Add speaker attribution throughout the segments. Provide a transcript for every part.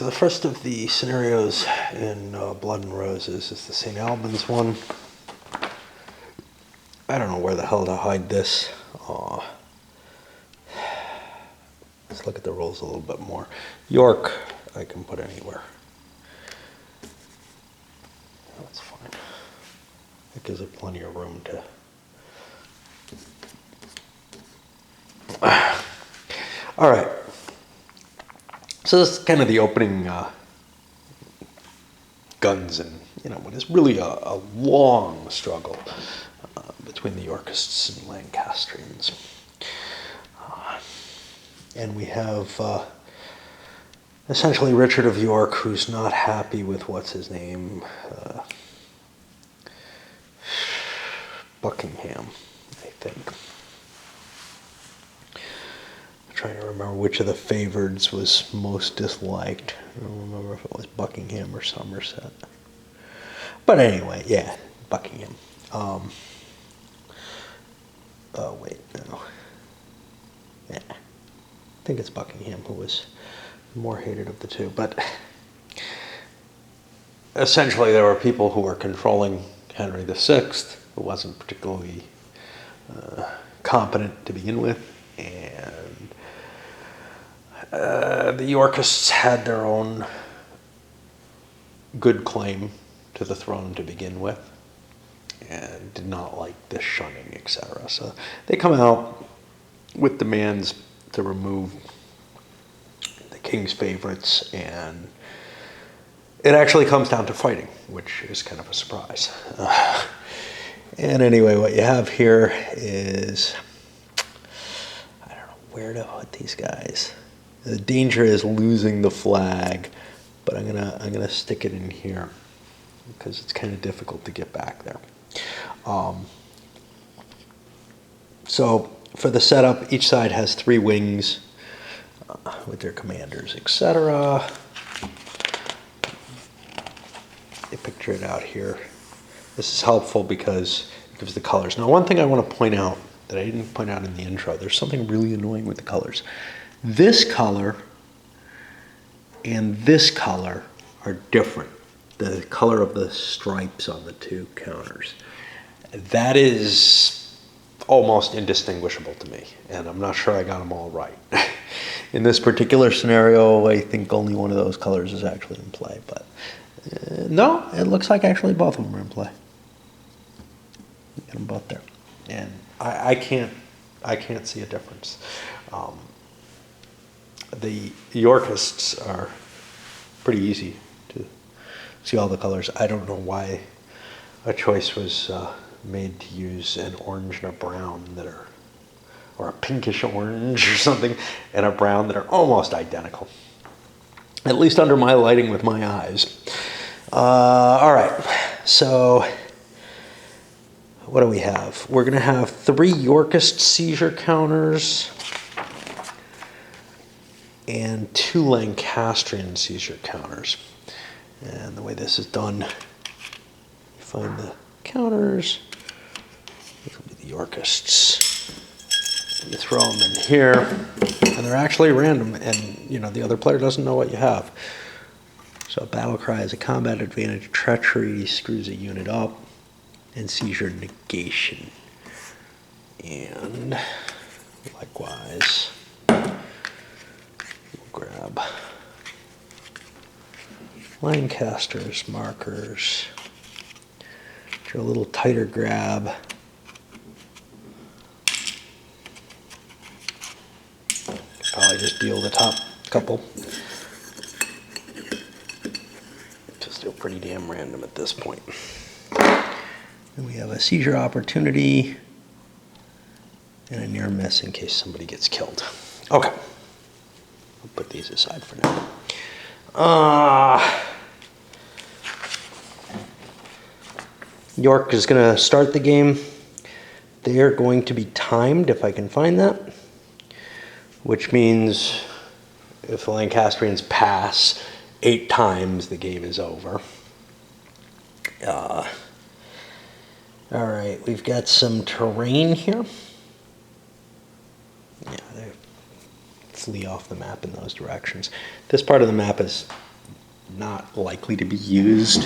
Speaker 1: The first of the scenarios in Blood and Roses is the St. Albans one. I don't know where the hell to hide this. Let's look at the rules a little bit more. York, I can put anywhere. That's fine. That gives it plenty of room to... All right. So this is kind of the opening guns and, what is really a long struggle between the Yorkists and Lancastrians. And we have essentially Richard of York, who's not happy with what's his name, Buckingham, I think. I'm trying to remember which of the favorites was most disliked. I don't remember if it was Buckingham or Somerset. But anyway, yeah, Buckingham. Oh, wait, no. Yeah. I think it's Buckingham who was more hated of the two. But essentially there were people who were controlling Henry VI, who wasn't particularly competent to begin with. And the Yorkists had their own good claim to the throne to begin with, and did not like this shunning, etc. So they come out with demands to remove the king's favorites, and it actually comes down to fighting, which is kind of a surprise. And anyway, what you have here is, I don't know where to put these guys. The danger is losing the flag, but I'm gonna stick it in here because it's kind of difficult to get back there. So for the setup, each side has 3 wings with their commanders, etc. They picture it out here. This is helpful because it gives the colors. Now, one thing I want to point out that I didn't point out in the intro, there's something really annoying with the colors. This color and this color are different. The color of the stripes on the 2 counters. That is almost indistinguishable to me, and I'm not sure I got them all right. In this particular scenario, I think only one of those colors is actually in play, but no, it looks like actually both of them are in play. Get them both there, and I can't see a difference. The Yorkists are pretty easy to see all the colors. I don't know why a choice was made to use an orange and a brown that are, or a pinkish orange or something, and a brown that are almost identical. At least under my lighting with my eyes. All right, so what do we have? We're going to have 3 Yorkist seizure counters and 2 Lancastrian seizure counters. And the way this is done, you find the counters. These will be the Yorkists. You throw them in here, and they're actually random, and the other player doesn't know what you have. So battle cry is a combat advantage, treachery screws a unit up, and seizure negation. And likewise, we'll grab Lancasters, markers, do a little tighter grab. Probably just deal the top couple. Just still pretty damn random at this point. And we have a seizure opportunity and a near miss in case somebody gets killed. Okay. I'll put these aside for now. York is going to start the game. They are going to be timed, if I can find that. Which means if the Lancastrians pass 8 times, the game is over. All right, we've got some terrain here. Yeah, they flee off the map in those directions. This part of the map is not likely to be used,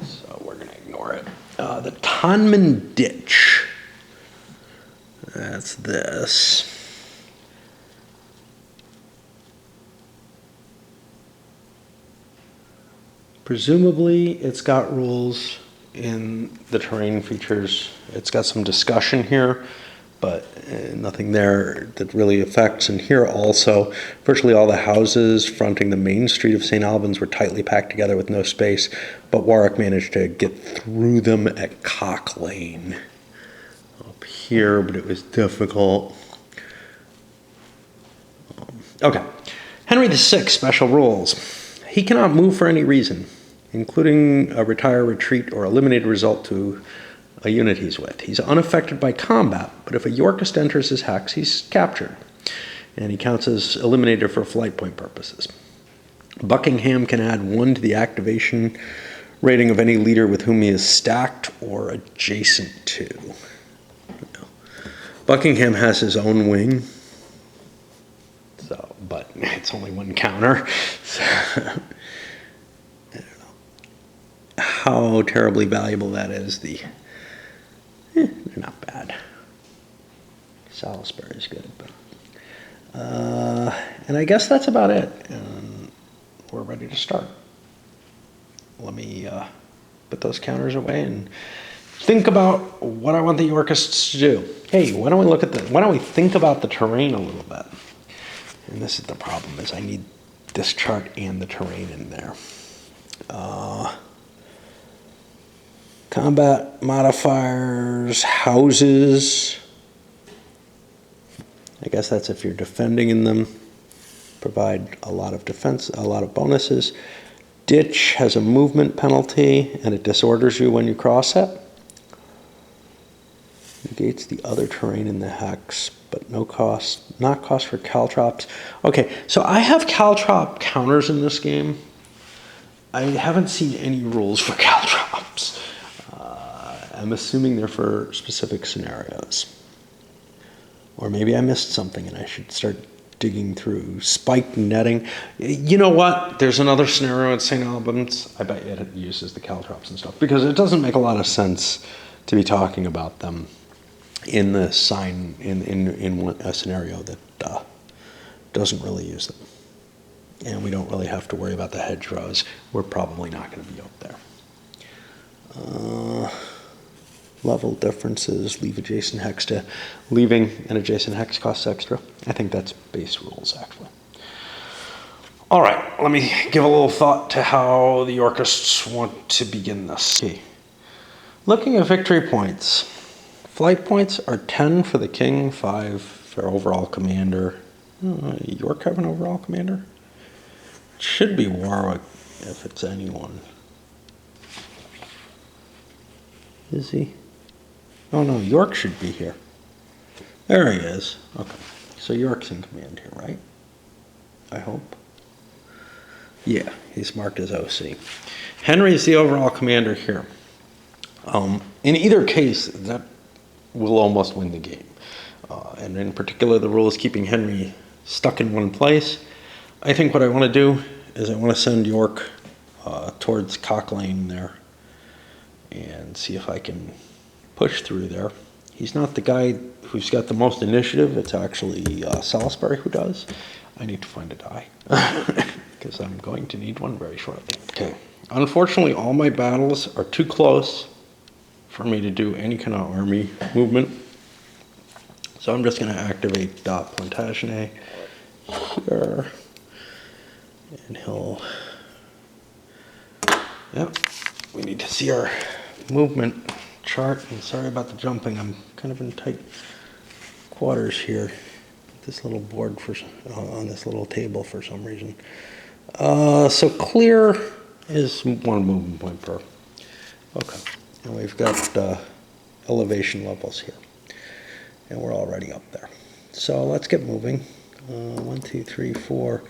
Speaker 1: so we're going to ignore it. The Tonman Ditch. That's this. Presumably, it's got rules in the terrain features. It's got some discussion here, but nothing there that really affects. And here also, virtually all the houses fronting the main street of St. Albans were tightly packed together with no space, but Warwick managed to get through them at Cock Lane. Up here, but it was difficult. Okay. Henry VI, special rules. He cannot move for any reason, including a retire, retreat, or eliminate a result to a unit he's with. He's unaffected by combat, but if a Yorkist enters his hex, he's captured, and he counts as eliminated for flight point purposes. Buckingham can add 1 to the activation rating of any leader with whom he is stacked or adjacent to. Buckingham has his own wing, so, but it's only 1 counter. So, how terribly valuable that is. They're not bad. Salisbury is good, but and I guess that's about it. And we're ready to start. Let me put those counters away and think about what I want the Yorkists to do. Hey, why don't we think about the terrain a little bit? And this is the problem: is I need this chart and the terrain in there. Combat modifiers, houses. I guess that's if you're defending in them. Provide a lot of defense, a lot of bonuses. Ditch has a movement penalty and it disorders you when you cross it. Negates the other terrain in the hex, but no cost, not cost for caltrops. Okay, so I have caltrop counters in this game. I haven't seen any rules for caltrops. I'm assuming they're for specific scenarios. Or maybe I missed something and I should start digging through. Spiked netting. You know what? There's another scenario at St. Albans. I bet it uses the caltrops and stuff, because it doesn't make a lot of sense to be talking about them in the sign in a scenario that doesn't really use them. And we don't really have to worry about the hedgerows. We're probably not going to be up there. Level differences, leave adjacent hex to leaving an adjacent hex costs extra. I think that's base rules, actually. All right, let me give a little thought to how the Yorkists want to begin this. Okay. Looking at victory points, flight points are 10 for the king, 5 for overall commander. York have an overall commander? It should be Warwick if it's anyone. Is he? Oh no, York should be here. There he is. Okay, so York's in command here, right? I hope. Yeah, he's marked as OC. Henry is the overall commander here. In either case, that will almost win the game. And in particular, the rule is keeping Henry stuck in one place. I think what I want to do is I want to send York towards Cock Lane there and see if I can push through there. He's not the guy who's got the most initiative. It's actually Salisbury who does. I need to find a die because I'm going to need one very shortly. Okay. Unfortunately, all my battles are too close for me to do any kind of army movement. So I'm just going to activate Plantagenet here. And he'll... Yep. We need to see our movement chart. And sorry about the jumping. I'm kind of in tight quarters here. This little board on this little table for some reason. So clear is 1 movement point per. Okay. And we've got elevation levels here. And we're already up there. So let's get moving. 1, 2, 3, 4.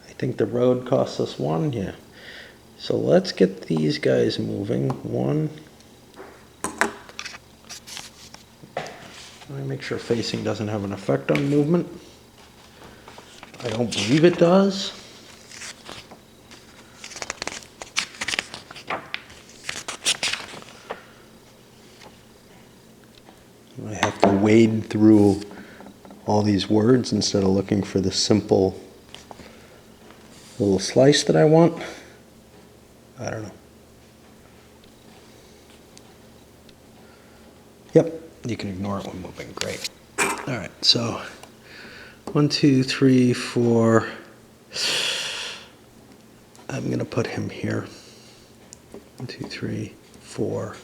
Speaker 1: I think the road costs us 1. Yeah. So let's get these guys moving. 1. Let me make sure facing doesn't have an effect on movement. I don't believe it does. wade through all these words instead of looking for the simple little slice that I want. I don't know. Yep, you can ignore it when moving. Great. All right, so 1, 2, 3, 4. I'm going to put him here. 1, 2, 3, 4.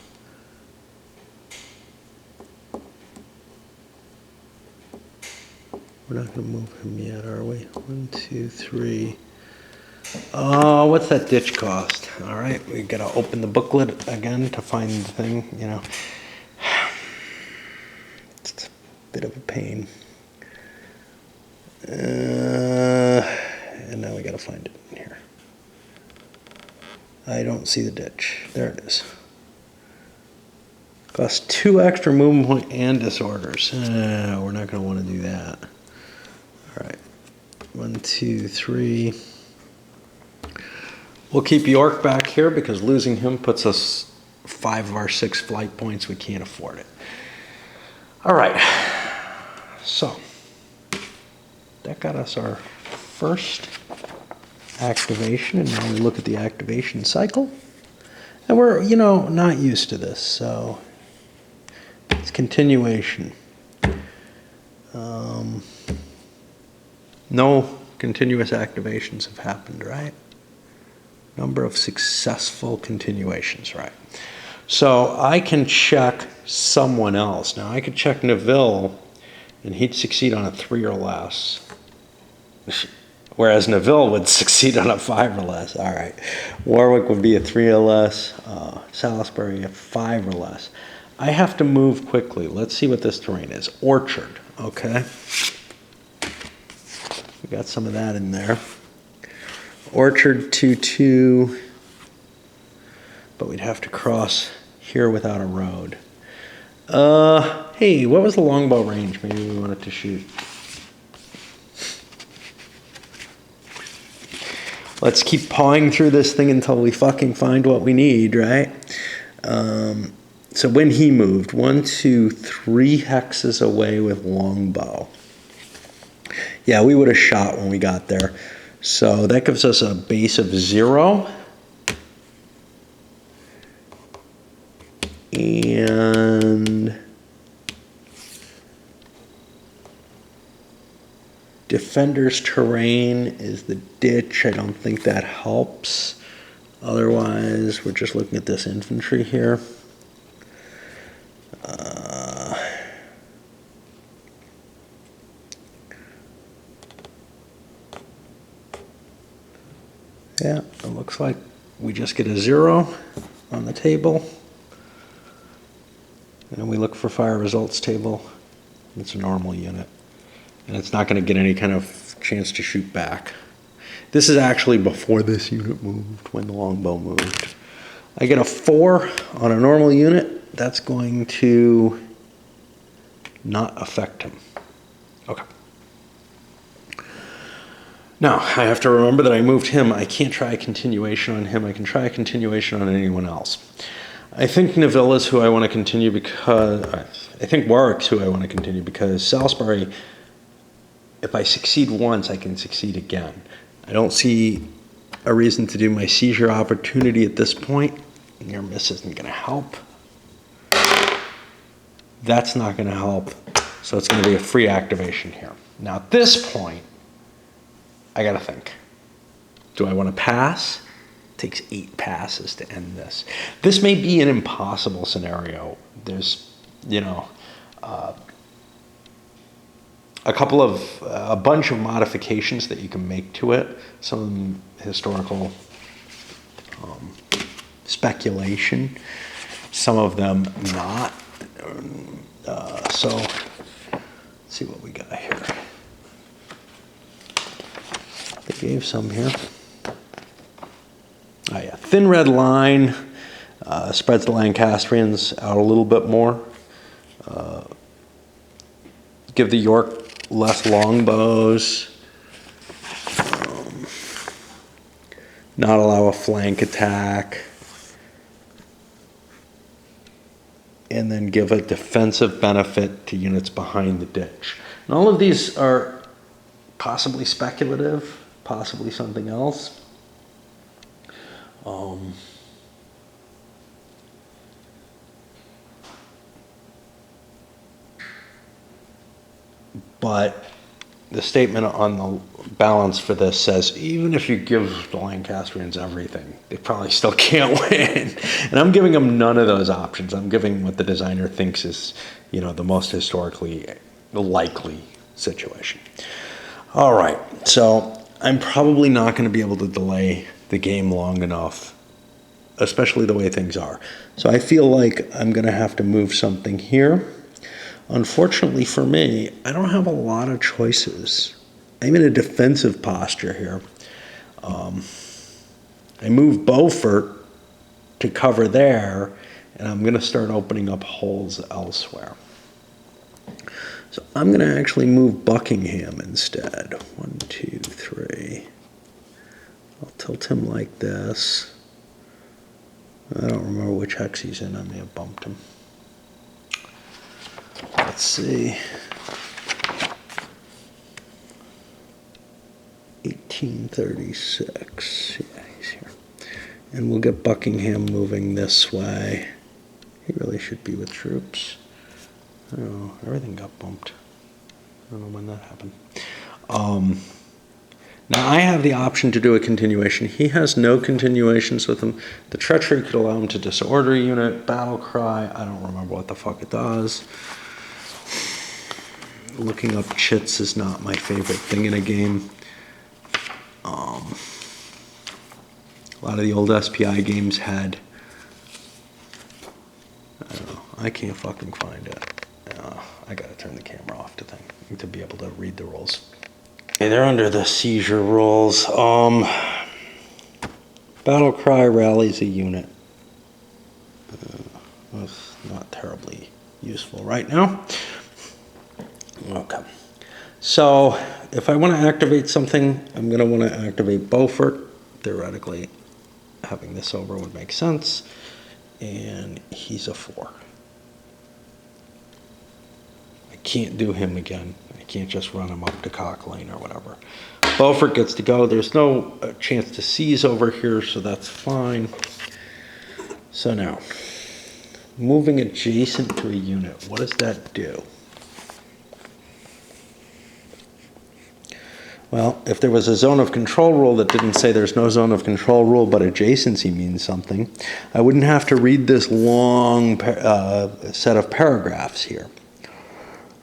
Speaker 1: We're not going to move him yet, are we? 1, 2, 3. Oh, what's that ditch cost? All right, we got to open the booklet again to find the thing, you know. It's a bit of a pain. And now we got to find it in here. I don't see the ditch. There it is. Costs 2 extra movement point and disorders. We're not going to want to do that. All right. 1, 2, 3. We'll keep York back here because losing him puts us 5 of our 6 flight points. We can't afford it. All right. So that got us our first activation, and now we look at the activation cycle. And we're, you know, not used to this, so it's continuation. No continuous activations have happened, right? Number of successful continuations, right? So I can check someone else. Now I could check Neville, and he'd succeed on a 3 or less. Whereas Neville would succeed on a 5 or less. All right. Warwick would be a 3 or less. Salisbury a 5 or less. I have to move quickly. Let's see what this terrain is. Orchard. Okay. We got some of that in there. Orchard 2-2. But we'd have to cross here without a road. Hey, what was the longbow range maybe we wanted to shoot? Let's keep pawing through this thing until we fucking find what we need, right? So when he moved, 1, 2, 3 hexes away with longbow. Yeah, we would have shot when we got there. So that gives us a base of 0. And defender's terrain is the ditch. I don't think that helps. Otherwise, we're just looking at this infantry here. Yeah, it looks like we just get a 0 on the table. And we look for fire results table. It's a normal unit. And it's not going to get any kind of chance to shoot back. This is actually before this unit moved, when the longbow moved. I get a 4 on a normal unit. That's going to not affect him. Okay. Now, I have to remember that I moved him. I can't try a continuation on him. I can try a continuation on anyone else. I think Neville is who I want to continue because... I think Warwick's who I want to continue because Salisbury, if I succeed once, I can succeed again. I don't see a reason to do my seizure opportunity at this point. Near miss isn't going to help. That's not going to help. So it's going to be a free activation here. Now at this point, I got to think. Do I want to pass? It takes 8 passes to end this. This may be an impossible scenario. There's, you know, a bunch of modifications that you can make to it. Some historical speculation. Some of them not. So let's see what we got here. They gave some here. Oh yeah, thin red line spreads the Lancastrians out a little bit more. Give the York less longbows. Not allow a flank attack. and then give a defensive benefit to units behind the ditch. And all of these are possibly speculative, possibly something else. But the statement on the balance for this says, even if you give the Lancastrians everything, they probably still can't win. And I'm giving them none of those options. I'm giving what the designer thinks is, the most historically likely situation. All right, so I'm probably not going to be able to delay the game long enough, especially the way things are. So I feel like I'm going to have to move something here. Unfortunately for me, I don't have a lot of choices. I'm in a defensive posture here. I move Beaufort to cover there, and I'm going to start opening up holes elsewhere. So I'm going to actually move Buckingham instead. 1, 2, 3. I'll tilt him like this. I don't remember which hex he's in. I may have bumped him. Let's see. 1836. Yeah, he's here. And we'll get Buckingham moving this way. He really should be with troops. Oh, everything got bumped. I don't know when that happened. Now I have the option to do a continuation. He has no continuations with him. The treachery could allow him to disorder a unit. Battle cry, I don't remember what the fuck it does. Looking up chits is not my favorite thing in a game. A lot of the old SPI games had, I don't know, I can't fucking find it. I gotta turn the camera off to be able to read the rules. Okay, they're under the seizure rules. Battle cry rallies a unit. That's not terribly useful right now. Okay. So if I want to activate something, I'm going to want to activate Beaufort. Theoretically, having this over would make sense. And he's a 4. I can't do him again. I can't just run him up to Cock Lane or whatever. Beaufort gets to go. There's no chance to seize over here, so that's fine. So now, moving adjacent to a unit, what does that do? Well, if there was a zone of control rule that didn't say there's no zone of control rule, but adjacency means something, I wouldn't have to read this long set of paragraphs here.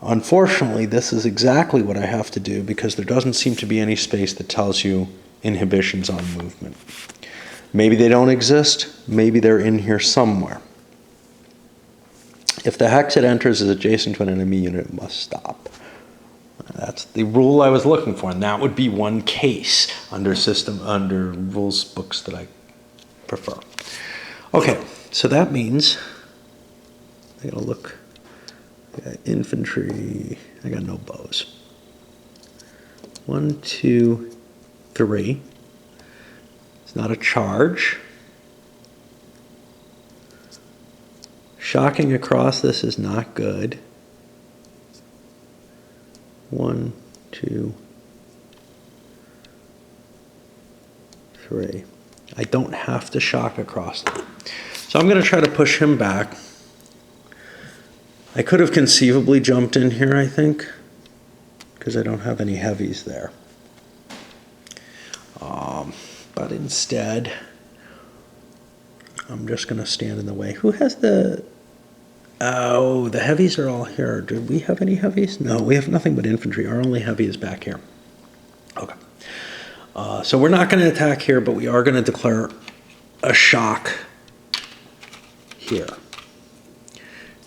Speaker 1: Unfortunately, this is exactly what I have to do because there doesn't seem to be any space that tells you inhibitions on movement. Maybe they don't exist. Maybe they're in here somewhere. If the hex it enters is adjacent to an enemy unit, it must stop. That's the rule I was looking for, and that would be one case under rules books that I prefer. Okay, so that means I gotta look. I got infantry. I got no bows. 1, 2, 3. It's not a charge. Shocking across this is not good. 1, 2, 3. I don't have to shock across them. So I'm going to try to push him back. I could have conceivably jumped in here, I think, because I don't have any heavies there. But instead, I'm just going to stand in the way. Who has the... Oh, the heavies are all here. Do we have any heavies? No, we have nothing but infantry. Our only heavy is back here. Okay. So we're not going to attack here, but we are going to declare a shock here.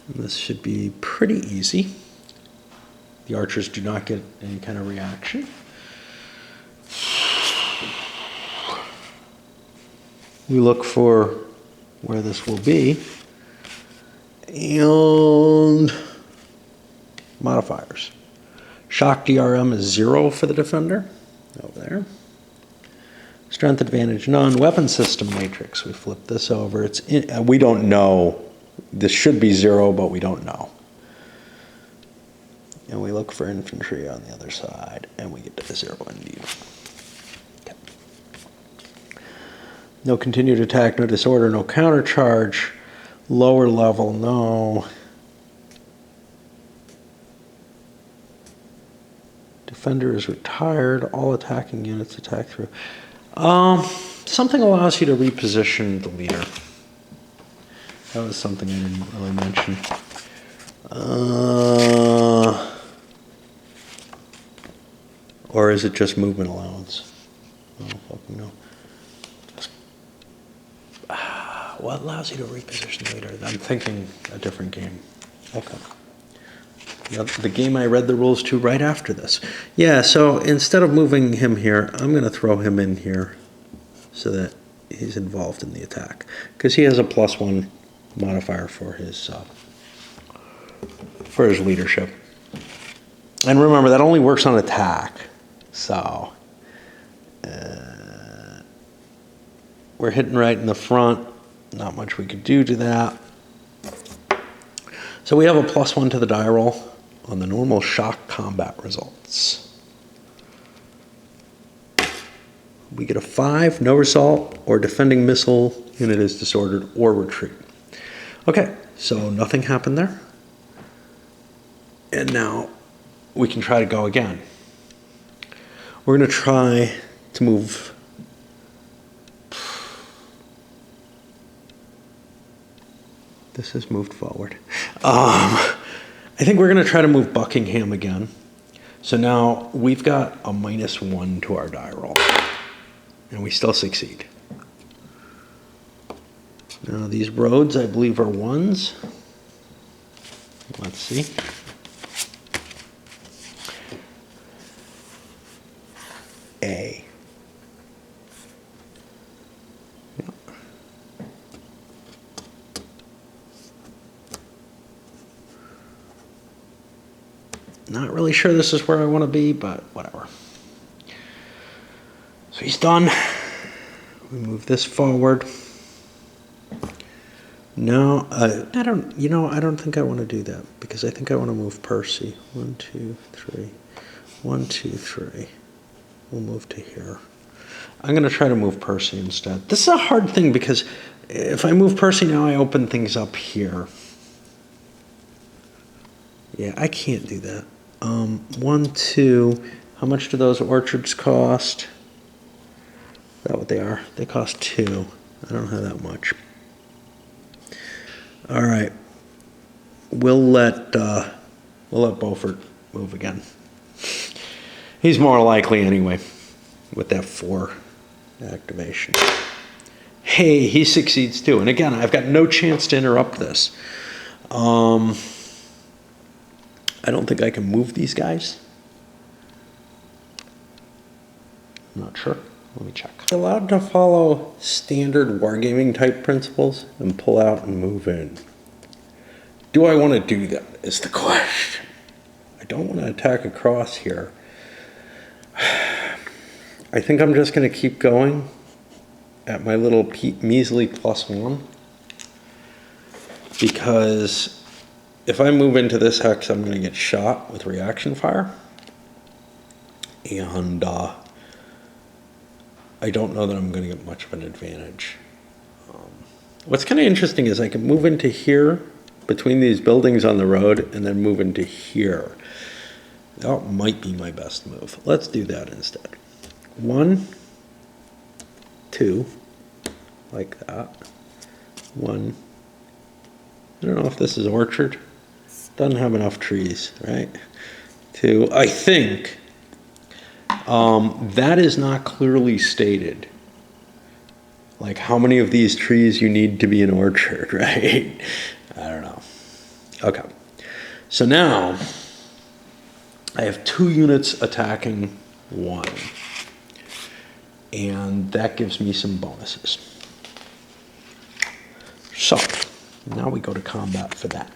Speaker 1: And this should be pretty easy. The archers do not get any kind of reaction. We look for where this will be. And modifiers. Shock DRM is 0 for the defender. Over there. Strength advantage none. Weapon system matrix. We flip this over. We don't know This should be 0, but we don't know. And we look for infantry on the other side, and we get to 0 indeed. Okay. No continued attack, no disorder, no countercharge. Lower level, no. Defender is retired. All attacking units attack through. Something allows you to reposition the leader. That was something I didn't really mention. Or is it just movement allowance? I don't fucking know. What allows you to reposition the leader? I'm thinking a different game. Okay. Yep, the game I read the rules to right after this. Yeah, so instead of moving him here, I'm going to throw him in here so that he's involved in the attack. Because he has a +1 modifier for his leadership. And remember, that only works on attack. So, we're hitting right in the front. Not much we could do to that. So we have a +1 to the die roll on the normal shock combat results. We get a 5, no result, or defending missile unit is disordered or retreat. Okay, so nothing happened there. And now we can try to go again. We're going to try to move. This has moved forward. I think we're going to try to move Buckingham again. So now we've got a -1 to our die roll. And we still succeed. Now these roads, I believe, are 1s. Let's see. A. Yep. Not really sure this is where I want to be, but whatever. So he's done. We move this forward. No, I don't think I want to do that because I think I want to move Percy. 1, 2, 3. 1, 2, 3. We'll move to here. I'm going to try to move Percy instead. This is a hard thing because if I move Percy now, I open things up here. Yeah, I can't do that. 1, 2. How much do those orchards cost? Is that what they are? They cost 2. I don't have that much. All right. We'll let Beaufort move again. He's more likely anyway with that 4 activation. Hey, he succeeds too. And again, I've got no chance to interrupt this. I don't think I can move these guys. I'm not sure. Let me check. You're allowed to follow standard wargaming type principles and pull out and move in. Do I want to do that is the question. I don't want to attack across here. I think I'm just going to keep going at my little measly +1 because if I move into this hex, I'm going to get shot with reaction fire. And I don't know that I'm going to get much of an advantage. What's kind of interesting is I can move into here between these buildings on the road and then move into here. That might be my best move. Let's do that instead. 1, 2, like that. 1. I don't know if this is orchard. Doesn't have enough trees, right? 2. I think that is not clearly stated. Like how many of these trees you need to be an orchard, right? I don't know. Okay. So now I have 2 units attacking 1. And that gives me some bonuses. So now we go to combat for that.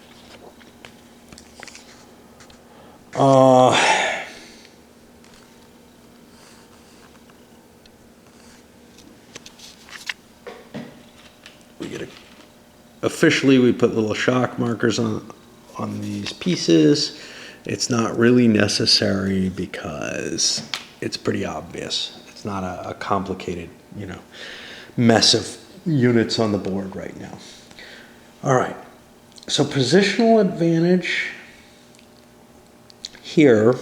Speaker 1: We get a officially we put little shock markers on these pieces. It's not really necessary because it's pretty obvious. It's not a complicated, you know, mess of units on the board right now. All right, so positional advantage here.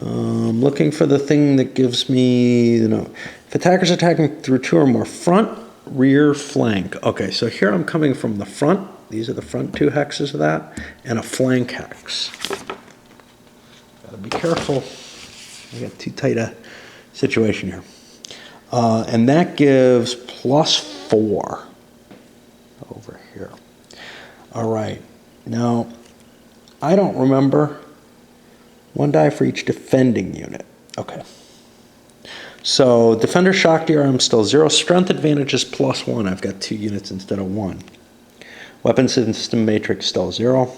Speaker 1: I'm looking for the thing that gives me, you know, if attackers attacking through 2 or more front, rear, flank. Okay, so here I'm coming from the front. These are the front 2 hexes of that, and a flank hex. Gotta be careful. I got too tight a situation here. And that gives +4 over here. All right, now I don't remember. 1 die for each defending unit. Okay. So defender shock DRM still 0. Strength advantage is +1. I've got 2 units instead of 1. Weapon system matrix still 0.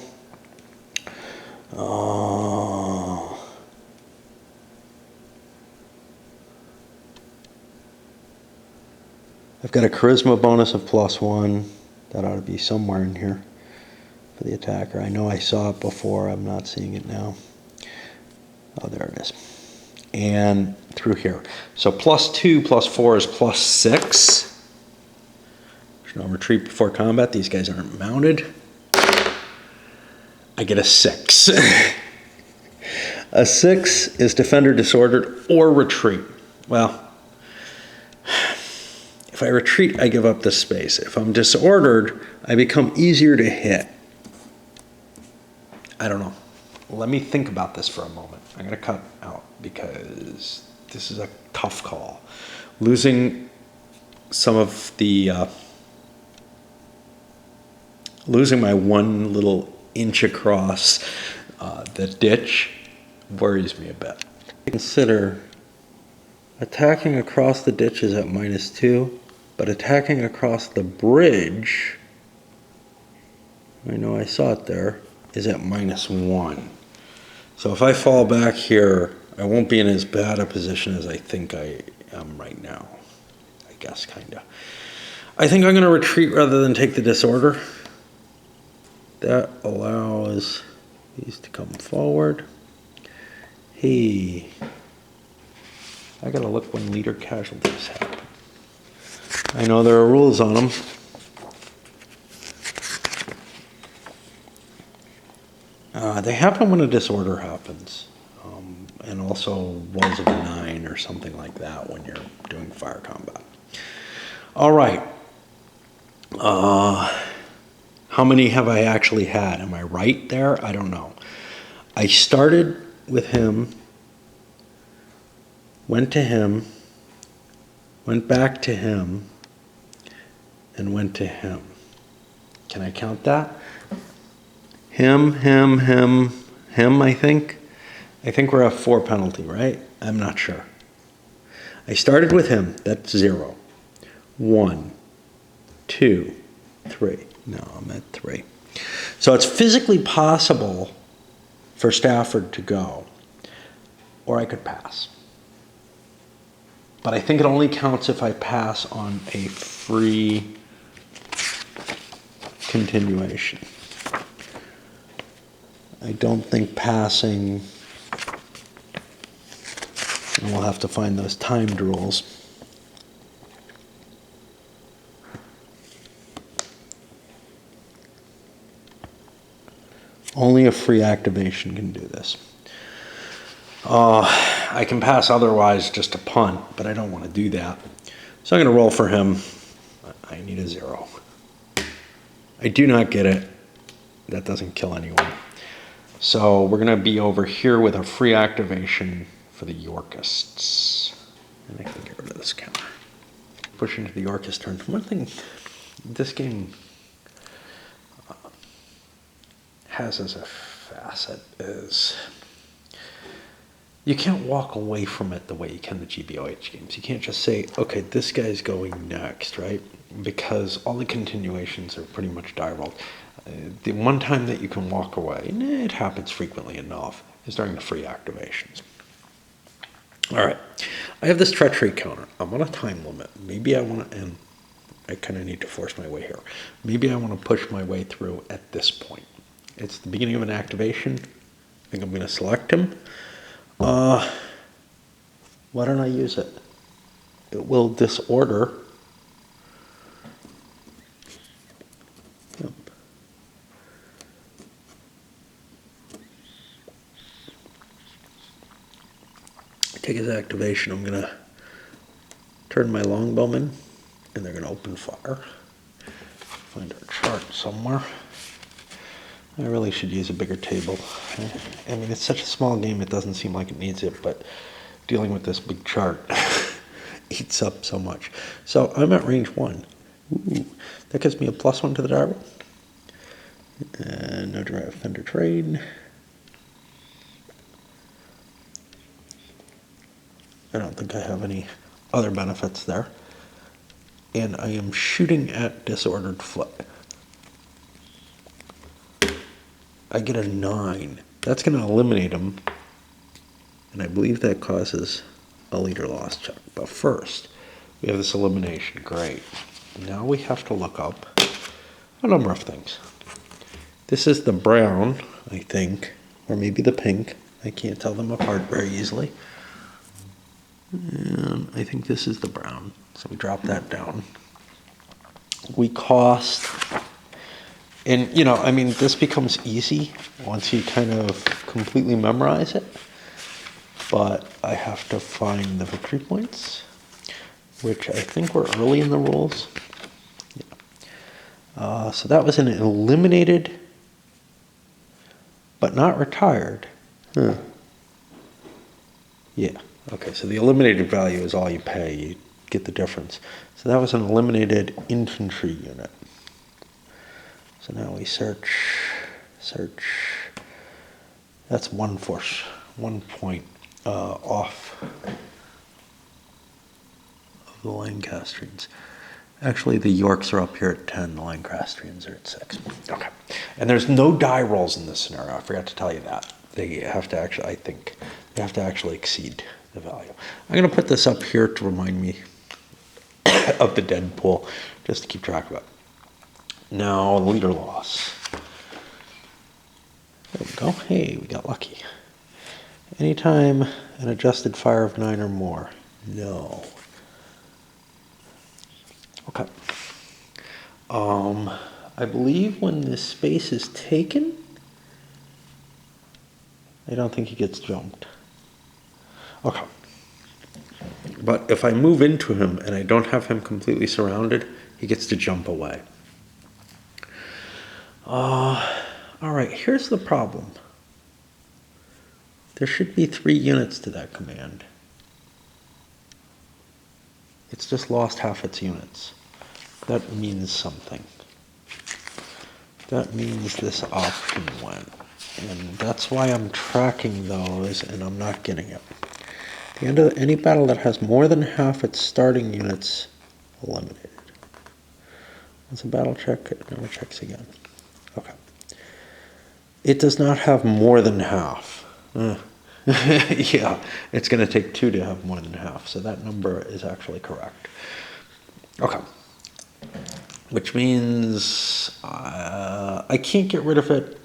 Speaker 1: I've got a charisma bonus of +1. That ought to be somewhere in here for the attacker. I know I saw it before. I'm not seeing it now. Oh, there it is. And through here. So +2 +4 is +6. There's no retreat before combat. These guys aren't mounted. I get a 6. A 6 is defender disordered or retreat. Well, if I retreat, I give up this space. If I'm disordered, I become easier to hit. I don't know. Let me think about this for a moment. I'm going to cut out because this is a tough call. Losing some of the, losing my 1 little inch across the ditch worries me a bit. Consider attacking across the ditch is at -2, but attacking across the bridge, I know I saw it there, is at -1. So if I fall back here, I won't be in as bad a position as I think I am right now. I guess, kind of. I think I'm going to retreat rather than take the disorder. That allows these to come forward. Hey, I got to look when leader casualties happen. I know there are rules on them. They happen when a disorder happens, and also walls of 9 or something like that when you're doing fire combat. All right. How many have I actually had? Am I right there? I don't know. I started with him, went to him, went back to him, and went to him. Can I count that? Him, I think. I think we're at 4 penalty, right? I'm not sure. I started with him. That's 0. 1, 2, 3. No, I'm at 3. So it's physically possible for Stafford to go, or I could pass. But I think it only counts if I pass on a free continuation. I don't think passing, and we'll have to find those timed rules. Only a free activation can do this. I can pass otherwise just a punt, but I don't want to do that. So I'm going to roll for him. I need a 0. I do not get it. That doesn't kill anyone. So we're going to be over here with a free activation for the Yorkists. And I can get rid of this counter. Push into the Yorkist turn. One thing this game has as a facet is you can't walk away from it the way you can the GBOH games. You can't just say, okay, this guy's going next, right? Because all the continuations are pretty dire rolled. The one time that you can walk away, and it happens frequently enough, is during the free activations. All right, I have this treachery counter. I'm on a time limit. Maybe I want to end I kind of need to force my way here. Maybe I want to push my way through at this point. It's the beginning of an activation. I think I'm going to select him. Why don't I use it? It will disorder. Yep. Take his activation. I'm going to turn my longbowman, and they're going to open fire. Find our chart somewhere. I really should use a bigger table. I mean, it's such a small game, it doesn't seem like it needs it, but dealing with this big chart eats up so much. So I'm at range 1. Ooh, that gives me a +1 to the diver. And no direct fender trade. I don't think I have any other benefits there. And I am shooting at disordered foot. I get a 9. That's going to eliminate him. And I believe that causes a leader loss check. But first, we have this elimination. Great. Now we have to look up a number of things. This is the brown, I think, or maybe the pink. I can't tell them apart very easily. And I think this is the brown. So we drop that down. We cost, and you know, I mean, this becomes easy once you kind of completely memorize it. But I have to find the victory points, which I think were early in the rules. Yeah. So that was an eliminated, but not retired. Huh. Yeah. Okay, so the eliminated value is all you pay. You get the difference. So that was an eliminated infantry unit. So now we search. That's 1 force, 1 point off of the Lancastrians. Actually, the Yorks are up here at 10. The Lancastrians are at 6. Okay. And there's no die rolls in this scenario. I forgot to tell you that. They have to actually, I think, they have to actually exceed the value. I'm going to put this up here to remind me of the dead pool, just to keep track of it. Now, leader loss. There we go. Hey, we got lucky. Anytime an adjusted fire of 9 or more. No. Okay. I believe when this space is taken, I don't think he gets jumped. Okay. But if I move into him and I don't have him completely surrounded, he gets to jump away. All right, here's the problem. There should be 3 units to that command. It's just lost half its units. That means something. That means this option went. And that's why I'm tracking those and I'm not getting it. At the end of any battle that has more than half its starting units eliminated. That's a battle check. It never checks again. Okay. It does not have more than half. Yeah, it's going to take 2 to have more than half. So that number is actually correct. Okay. Which means I can't get rid of it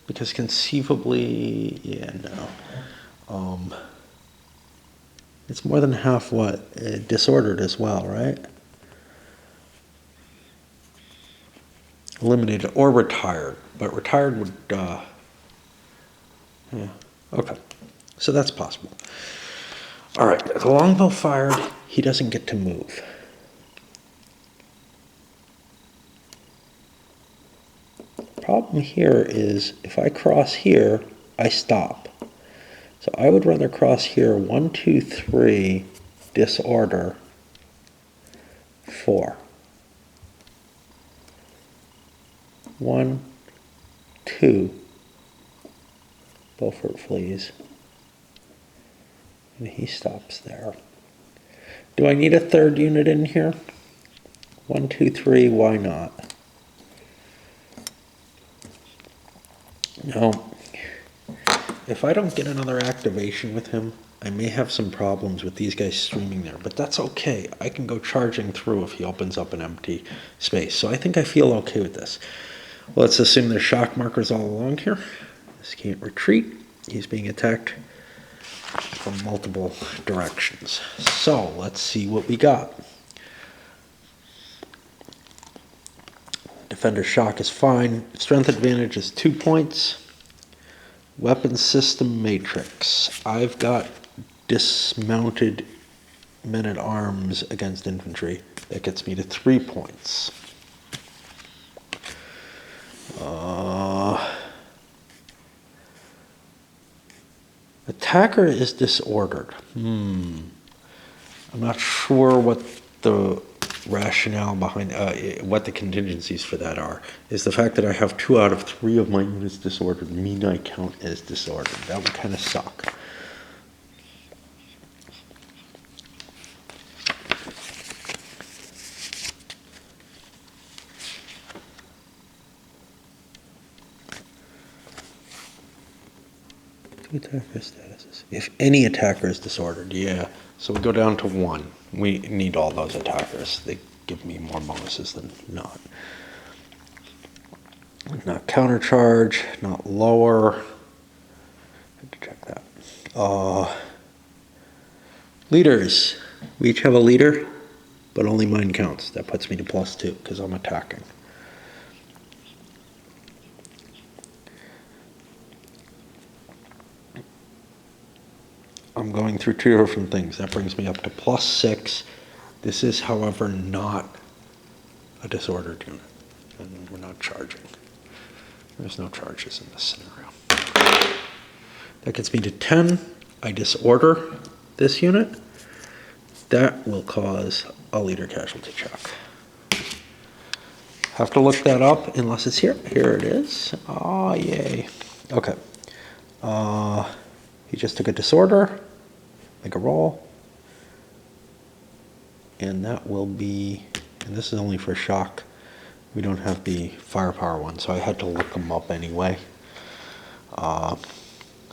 Speaker 1: because conceivably, yeah, no. It's more than half what? Disordered as well, right? Eliminated or retired. But retired would, yeah, okay. So that's possible. All right, the longbow fired, he doesn't get to move. Problem here is if I cross here, I stop. So I would rather cross here 1, 2, 3, disorder, 4. 1, 2, Beaufort flees. And he stops there. Do I need a 3rd unit in here? 1, 2, 3, why not? Now, if I don't get another activation with him, I may have some problems with these guys streaming there, but that's okay. I can go charging through if he opens up an empty space. So I think I feel okay with this. Let's assume there's shock markers all along here. This can't retreat. He's being attacked from multiple directions. So let's see what we got. Defender shock is fine. Strength advantage is 2 points. Weapon system matrix. I've got dismounted men-at-arms against infantry. That gets me to 3 points. Attacker is disordered. I'm not sure what the rationale behind what the contingencies for that are. Is the fact that I have 2 out of 3 of my units disordered mean I count as disordered? That would kind of suck. Attacker statuses. If any attacker is disordered, yeah. So we go down to 1. We need all those attackers. They give me more bonuses than not. Not countercharge, not lower. I have to check that. Leaders. We each have a leader, but only mine counts. That puts me to +2 because I'm attacking. I'm going through 2 different things. That brings me up to +6. This is, however, not a disordered unit, and we're not charging. There's no charges in this scenario. That gets me to 10. I disorder this unit. That will cause a leader casualty check. Have to look that up unless it's here. Here it is. Oh, yay. Okay. He just took a disorder. Make a roll. And that will be, and this is only for shock. We don't have the firepower one, so I had to look them up anyway.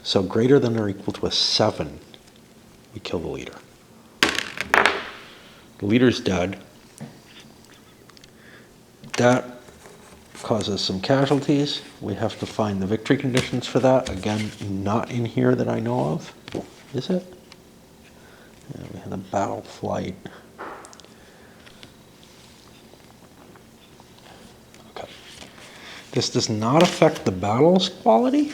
Speaker 1: So greater than or equal to a 7, we kill the leader. The leader's dead. That causes some casualties. We have to find the victory conditions for that. Again, not in here that I know of. Is it? Yeah, we had a battle flight. Okay. This does not affect the battle's quality,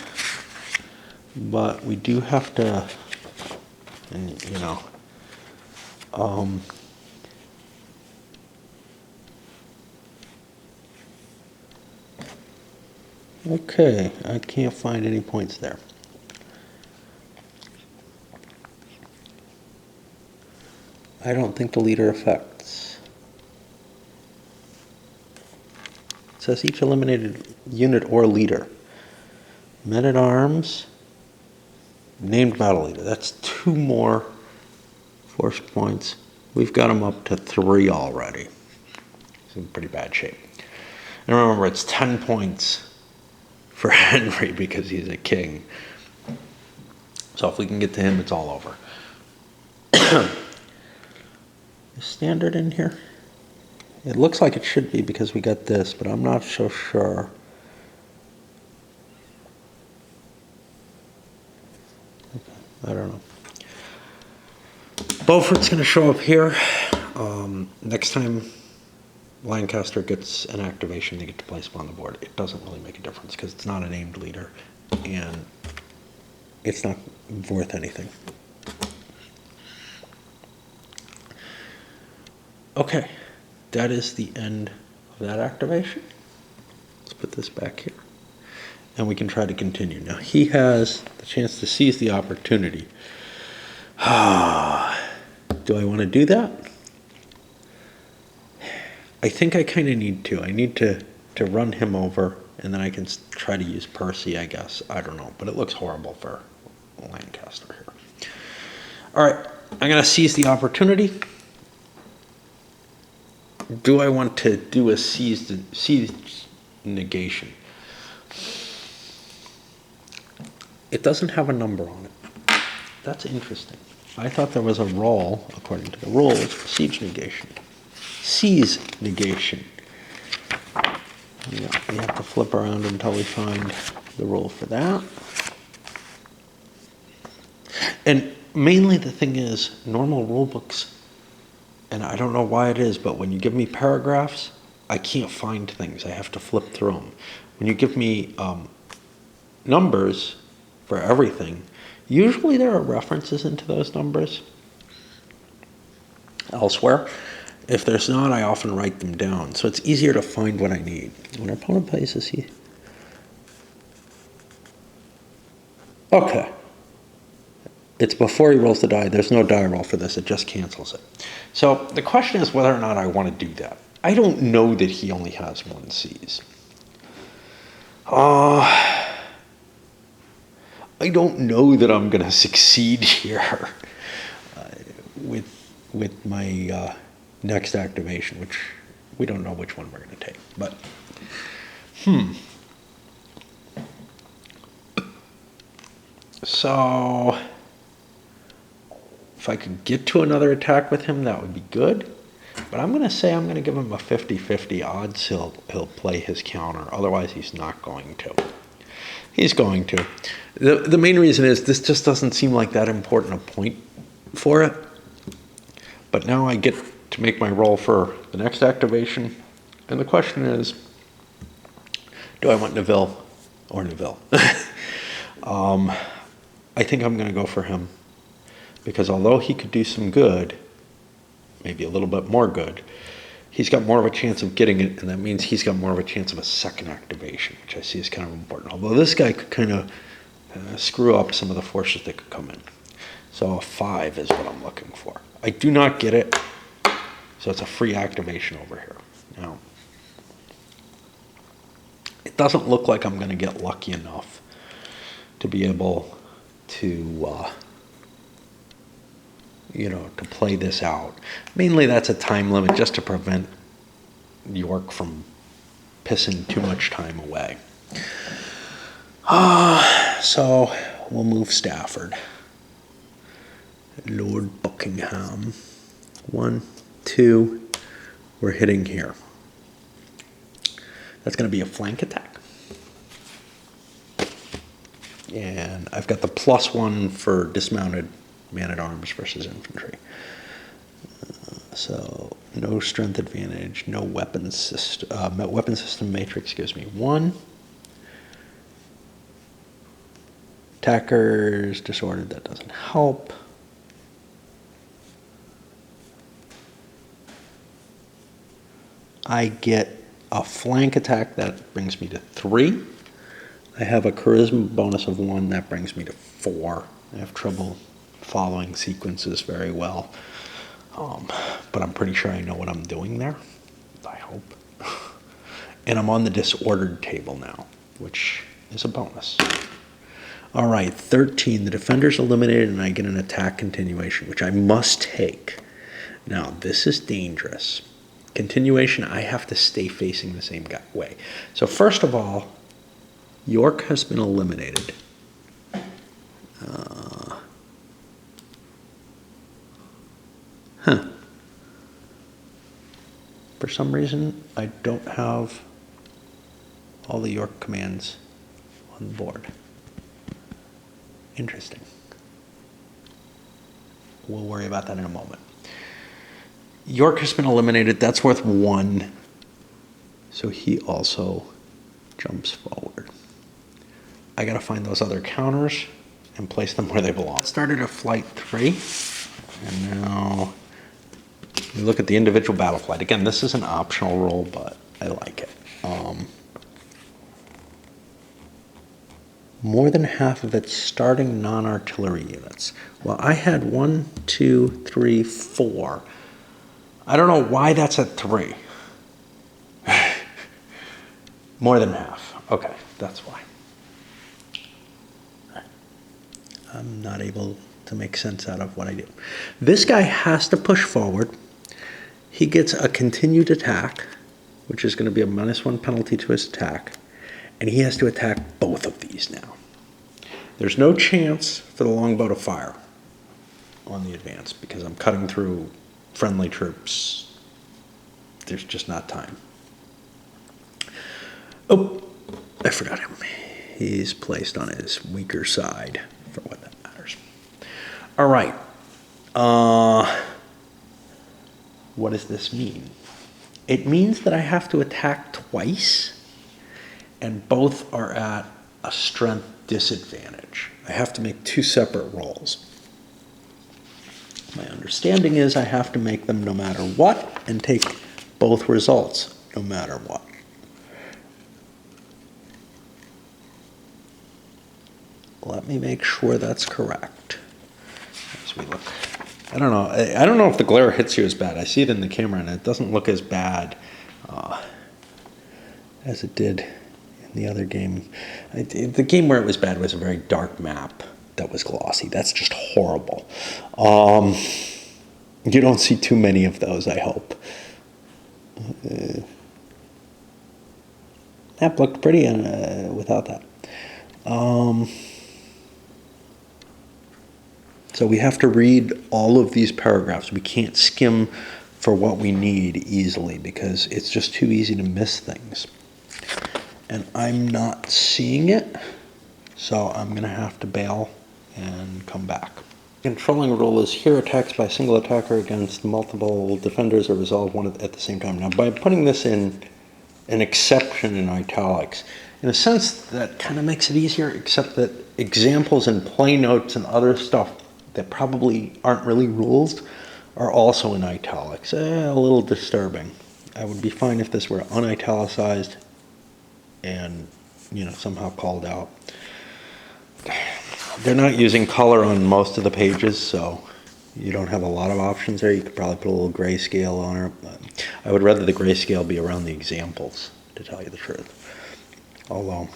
Speaker 1: but we do have to, and you know, okay, I can't find any points there. I don't think the leader affects. It says each eliminated unit or leader. Men-at-arms, named battle leader. That's 2 more force points. We've got them up to 3 already. It's in pretty bad shape. And remember, it's 10 points for Henry because he's a king. So if we can get to him, it's all over. Is standard in here? It looks like it should be because we got this, but I'm not so sure. Okay, I don't know. Beaufort's going to show up here. Next time Lancaster gets an activation, they get to place him on the board. It doesn't really make a difference because it's not a named leader and it's not worth anything. Okay, that is the end of that activation. Let's put this back here. And we can try to continue. Now, he has the chance to seize the opportunity. Do I want to do that? I think I kind of need to. I need to run him over, and then I can try to use Percy, I guess. I don't know, but it looks horrible for Lancaster here. All right, I'm going to seize the opportunity. Do I want to do a siege negation? It doesn't have a number on it. That's interesting. I thought there was a roll, according to the rules, for siege negation. Siege negation. Yeah, we have to flip around until we find the rule for that. And mainly the thing is, normal rule books, and I don't know why it is, but when you give me paragraphs, I can't find things. I have to flip through them. When you give me numbers for everything, usually there are references into those numbers elsewhere. If there's not, I often write them down. So it's easier to find what I need. When our opponent places he... Okay. It's before he rolls the die. There's no die roll for this. It just cancels it. So the question is whether or not I want to do that. I don't know that he only has one seize. I don't know that I'm going to succeed here with my next activation, which we don't know which one we're going to take. But, So, if I could get to another attack with him, that would be good. But I'm going to say I'm going to give him a 50-50 odds he'll play his counter. Otherwise, he's not going to. He's going to. The main reason is this just doesn't seem like that important a point for it. But now I get to make my roll for the next activation. And the question is, do I want Neville or Neville? I think I'm going to go for him. Because although he could do some good, maybe a little bit more good, he's got more of a chance of getting it, and that means he's got more of a chance of a second activation, which I see is kind of important. Although this guy could kind of screw up some of the forces that could come in. So a 5 is what I'm looking for. I do not get it, so it's a free activation over here. Now, it doesn't look like I'm going to get lucky enough to be able to... to play this out. Mainly that's a time limit just to prevent York from pissing too much time away. So we'll move Stafford. Lord Buckingham. 1, 2, we're hitting here. That's going to be a flank attack. And I've got the +1 for dismounted man-at-arms versus infantry. So no strength advantage, no weapon system matrix gives me 1. Attackers disordered, that doesn't help. I get a flank attack, that brings me to 3. I have a charisma bonus of 1, that brings me to 4. I have trouble following sequences very well, but I'm pretty sure I know what I'm doing there. I hope. And I'm on the disordered table now, which is a bonus. All right, 13. The defender's eliminated, and I get an attack continuation, which I must take. Now, this is dangerous. Continuation, I have to stay facing the same way. So first of all, York has been eliminated. For some reason, I don't have all the York commands on the board. Interesting. We'll worry about that in a moment. York has been eliminated. That's worth 1. So he also jumps forward. I got to find those other counters and place them where they belong. Started at flight 3. And now we look at the individual battle flight. Again, this is an optional roll, but I like it. More than half of its starting non-artillery units. Well, I had 1, 2, 3, 4. I don't know why that's at 3. More than half. Okay, that's why. I'm not able to make sense out of what I do. This guy has to push forward. He gets a continued attack, which is going to be a -1 penalty to his attack. And he has to attack both of these now. There's no chance for the longbow to fire. on the advance because I'm cutting through friendly troops. There's just not time. Oh, I forgot him. He's placed on his weaker side for what that matters. All right. What does this mean? It means that I have to attack twice, and both are at a strength disadvantage. I have to make two separate rolls. My understanding is I have to make them no matter what and take both results no matter what. Let me make sure that's correct as we look. I don't know. I don't know if the glare hits you as bad. I see it in the camera, and it doesn't look as bad as it did in the other game. The game where it was bad was a very dark map that was glossy. That's just horrible. You don't see too many of those, I hope. Map looked pretty without that. So we have to read all of these paragraphs. We can't skim for what we need easily because it's just too easy to miss things. And I'm not seeing it, so I'm going to have to bail and come back. Controlling rule is here attacks by a single attacker against multiple defenders are resolved one at the same time. Now, by putting this in an exception in italics, in a sense that kind of makes it easier, except that examples and play notes and other stuff that probably aren't really rules are also in italics. A little disturbing. I would be fine if this were unitalicized and, somehow called out. They're not using color on most of the pages, so you don't have a lot of options there. You could probably put a little grayscale on it. I would rather the grayscale be around the examples, to tell you the truth. Although,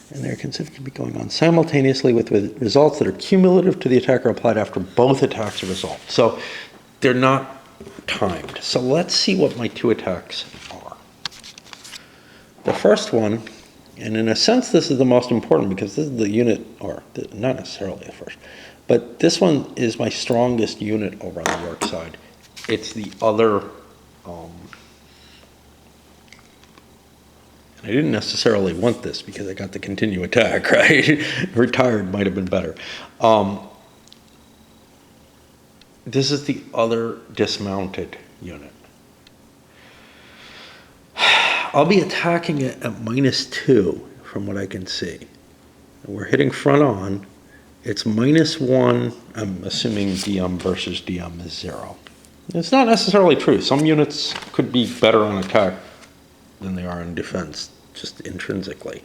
Speaker 1: and they're considered to be going on simultaneously with results that are cumulative to the attacker applied after both attacks are resolved. So they're not timed. So let's see what my two attacks are. The first one, and in a sense this is the most important because this is the unit, or not necessarily the first, but this one is my strongest unit over on the York side. It's the other, I didn't necessarily want this because I got the continue attack, right? Retired might have been better. This is the other dismounted unit. I'll be attacking it at -2 from what I can see. And we're hitting front on. It's -1. I'm assuming DM versus DM is 0. It's not necessarily true. Some units could be better on attack than they are in defense, just intrinsically,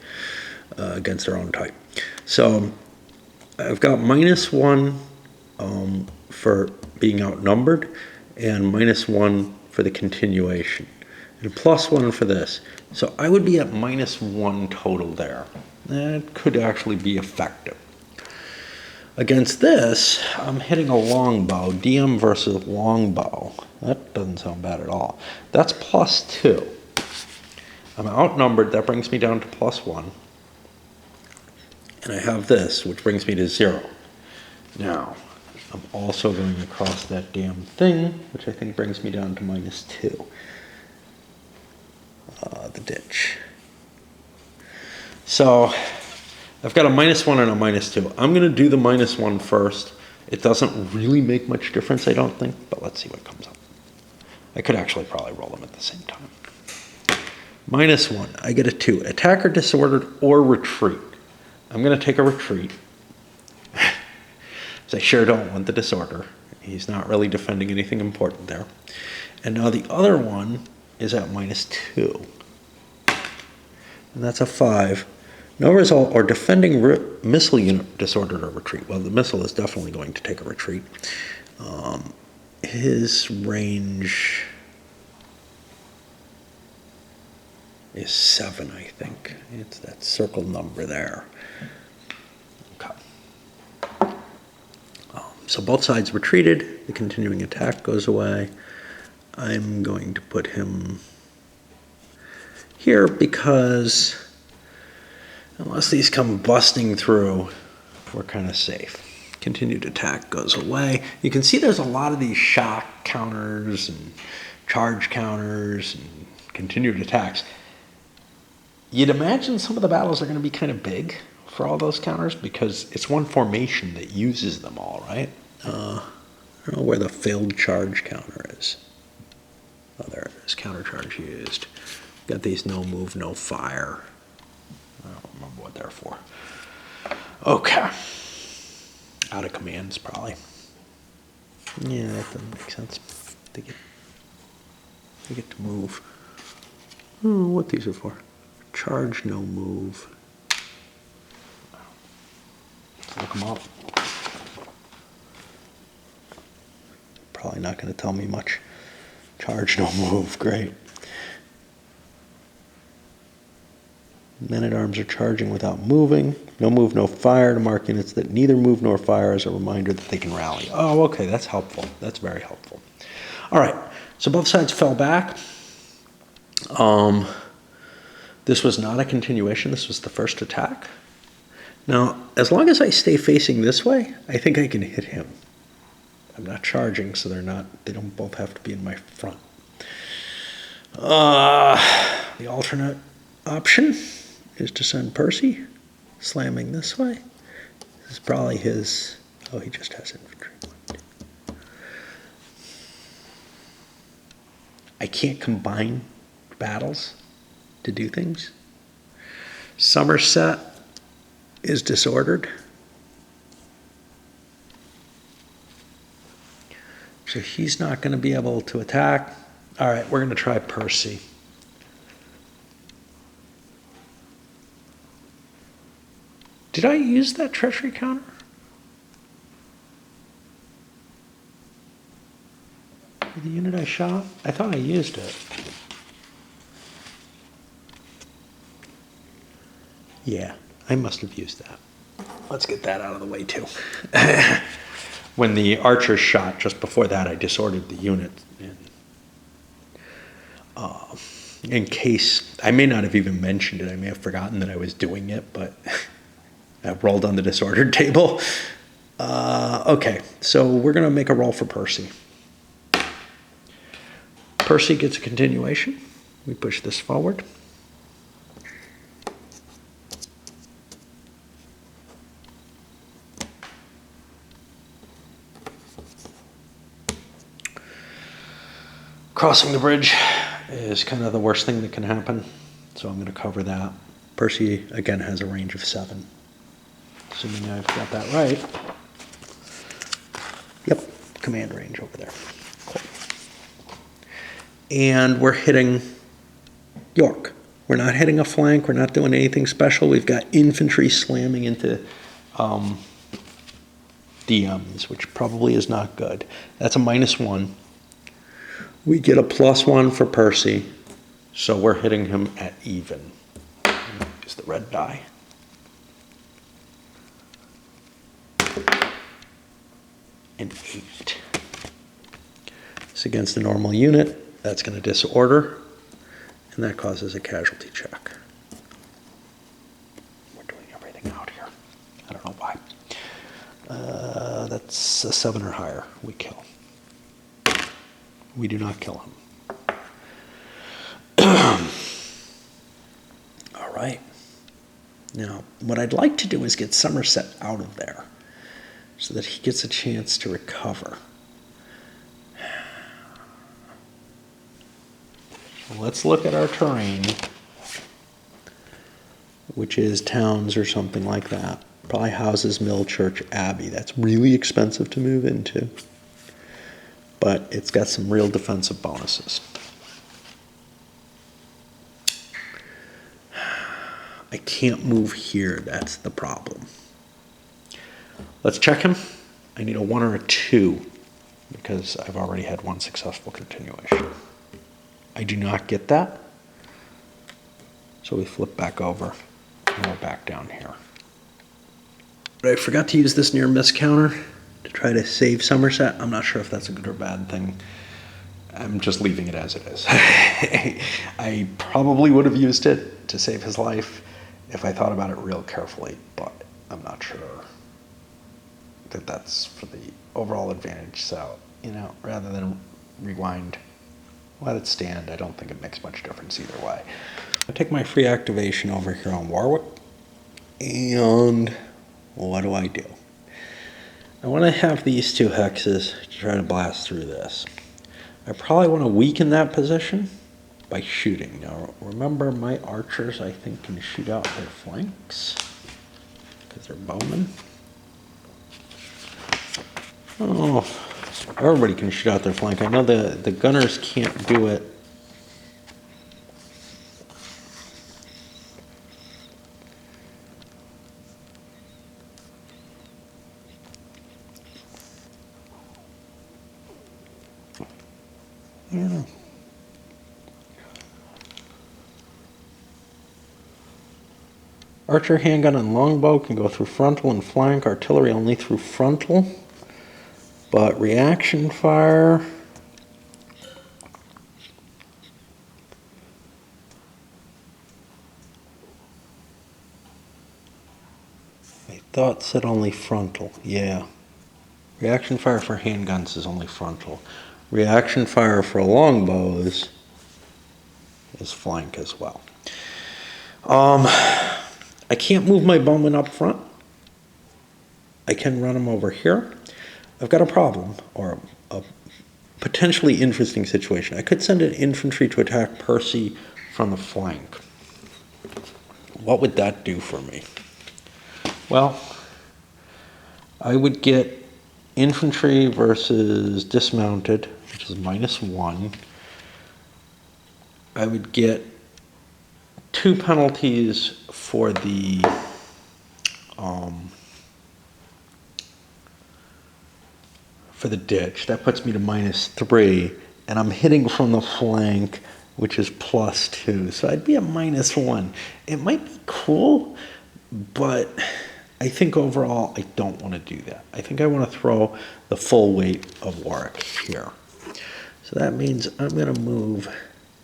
Speaker 1: against their own type. So I've got -1 for being outnumbered, and -1 for the continuation, and +1 for this. So I would be at -1 total there. That could actually be effective. Against this, I'm hitting a longbow, DM versus longbow. That doesn't sound bad at all. That's +2. I'm outnumbered, that brings me down to +1. And I have this, which brings me to 0. Now, I'm also going across that damn thing, which I think brings me down to -2. The ditch. So, I've got a -1 and a -2. I'm going to do the -1 first. It doesn't really make much difference, I don't think, but let's see what comes up. I could actually probably roll them at the same time. -1, I get a 2. Attacker disordered or retreat. I'm going to take a retreat. I sure don't want the disorder. He's not really defending anything important there. And now the other one is at -2. And that's a 5. No result or defending missile unit disordered or retreat. Well, the missile is definitely going to take a retreat. His range is 7, I think. It's that circle number there. Okay. So both sides retreated. The continuing attack goes away. I'm going to put him here because unless these come busting through, we're kind of safe. Continued attack goes away. You can see there's a lot of these shock counters and charge counters and continued attacks. You'd imagine some of the battles are going to be kind of big for all those counters because it's one formation that uses them all, right? I don't know where the failed charge counter is. Oh, there it is. Counter charge used. Got these no move, no fire. I don't remember what they're for. Okay. Out of commands, probably. Yeah, that doesn't make sense. They get to move. Oh, what these are for? Charge, no move. Let's look them up. Probably not going to tell me much. Charge, no move. Great. Men-at-arms are charging without moving. No move, no fire to mark units that neither move nor fire as a reminder that they can rally. Oh, okay, that's helpful. That's very helpful. All right, so both sides fell back. This was not a continuation. This was the first attack. Now, as long as I stay facing this way, I think I can hit him. I'm not charging, so they don't both have to be in my front. The alternate option is to send Percy slamming this way. This is probably his, oh, he just has infantry. I can't combine battles to do things. Somerset is disordered. So he's not going to be able to attack. All right, we're going to try Percy. Did I use that treachery counter? The unit I shot? I thought I used it. Yeah, I must have used that. Let's get that out of the way too. When the archer shot, just before that, I disordered the unit. In case, I may not have even mentioned it. I may have forgotten that I was doing it, but I rolled on the disordered table. Okay, so we're going to make a roll for Percy. Percy gets a continuation. We push this forward. Crossing the bridge is kind of the worst thing that can happen, so I'm going to cover that. Percy, again, has a range of 7. Assuming I've got that right. Yep, command range over there. Cool. And we're hitting York. We're not hitting a flank. We're not doing anything special. We've got infantry slamming into DMs, which probably is not good. That's a -1. We get a +1 for Percy, so we're hitting him at even. Use the red die. An 8. It's against the normal unit. That's going to disorder, and that causes a casualty check. We're doing everything out here. I don't know why. That's a 7 or higher. We kill. We do not kill him. All right. Now, what I'd like to do is get Somerset out of there so that he gets a chance to recover. Let's look at our terrain, which is towns or something like that. Probably houses, mill, church, abbey. That's really expensive to move into, but it's got some real defensive bonuses. I can't move here, that's the problem. Let's check him. I need a 1 or a 2 because I've already had 1 successful continuation. I do not get that. So we flip back over and we're back down here. But I forgot to use this near miss counter to try to save Somerset. I'm not sure if that's a good or bad thing. I'm just leaving it as it is. I probably would have used it to save his life if I thought about it real carefully, but I'm not sure. that that's for the overall advantage. So, rather than rewind, let it stand. I don't think it makes much difference either way. I take my free activation over here on Warwick, and what do? I want to have these two hexes to try to blast through this. I probably want to weaken that position by shooting. Now, remember, my archers, I think, can shoot out their flanks because they're bowmen. Oh, everybody can shoot out their flank. I know the gunners can't do it. Yeah. Archer, handgun, and longbow can go through frontal and flank. Artillery only through frontal. But reaction fire... I thought it said only frontal. Yeah. Reaction fire for handguns is only frontal. Reaction fire for longbows is flank as well. I can't move my bowman up front. I can run him over here. I've got a problem, or a potentially interesting situation. I could send an infantry to attack Percy from the flank. What would that do for me? Well, I would get infantry versus dismounted, which is -1. I would get 2 penalties for the ditch. That puts me to -3, and I'm hitting from the flank, which is +2. So I'd be at -1. It might be cool, but I think overall I don't want to do that. I think I want to throw the full weight of Warwick here. So that means I'm going to move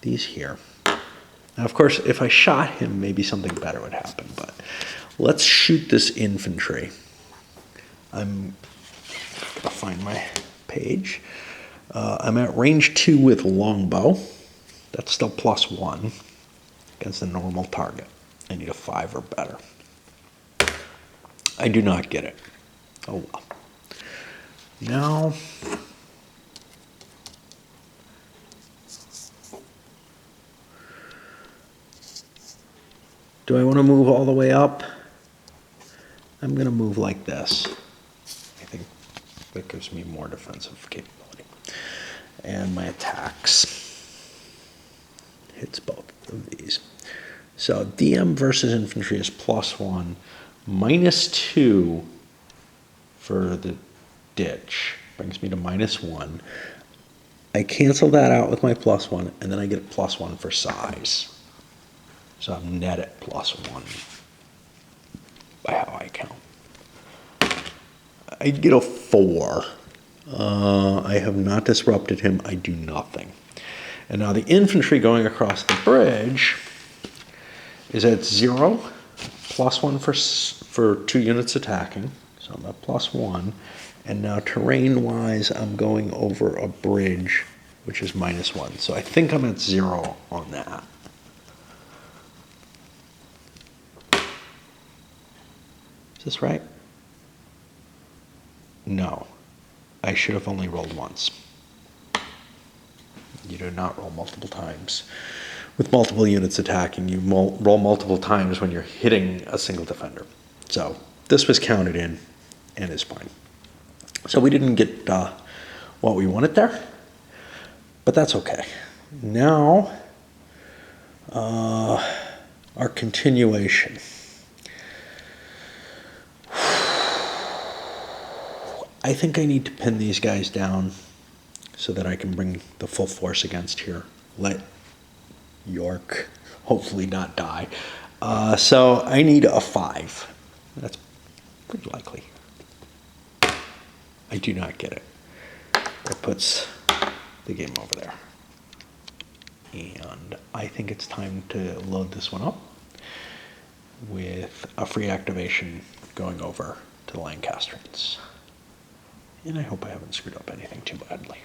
Speaker 1: these here. Now, of course, if I shot him, maybe something better would happen, but let's shoot this infantry. I'm going to find my page. I'm at range 2 with longbow. That's still +1 against the normal target. I need a 5 or better. I do not get it. Oh well. Now, do I want to move all the way up? I'm going to move like this. I think that gives me more defensive capability. And my attacks hits both of these. So DM versus infantry is +1, -2 for the ditch brings me to -1. I cancel that out with my +1, and then I get a +1 for size. So I'm net at +1 by how I count. I get a 4. I have not disrupted him. I do nothing. And now the infantry going across the bridge is at 0, +1 for 2 units attacking. So I'm at +1. And now terrain-wise, I'm going over a bridge, which is -1. So I think I'm at 0 on that. Is this right? No. I should have only rolled once. You do not roll multiple times. With multiple units attacking, you roll multiple times when you're hitting a single defender. So this was counted in and is fine. So we didn't get what we wanted there, but that's okay. Now, our continuation. I think I need to pin these guys down so that I can bring the full force against here. Let York hopefully not die. So I need a 5. That's pretty likely. I do not get it. That puts the game over there. And I think it's time to load this one up with a free activation going over to the Lancastrians. And I hope I haven't screwed up anything too badly.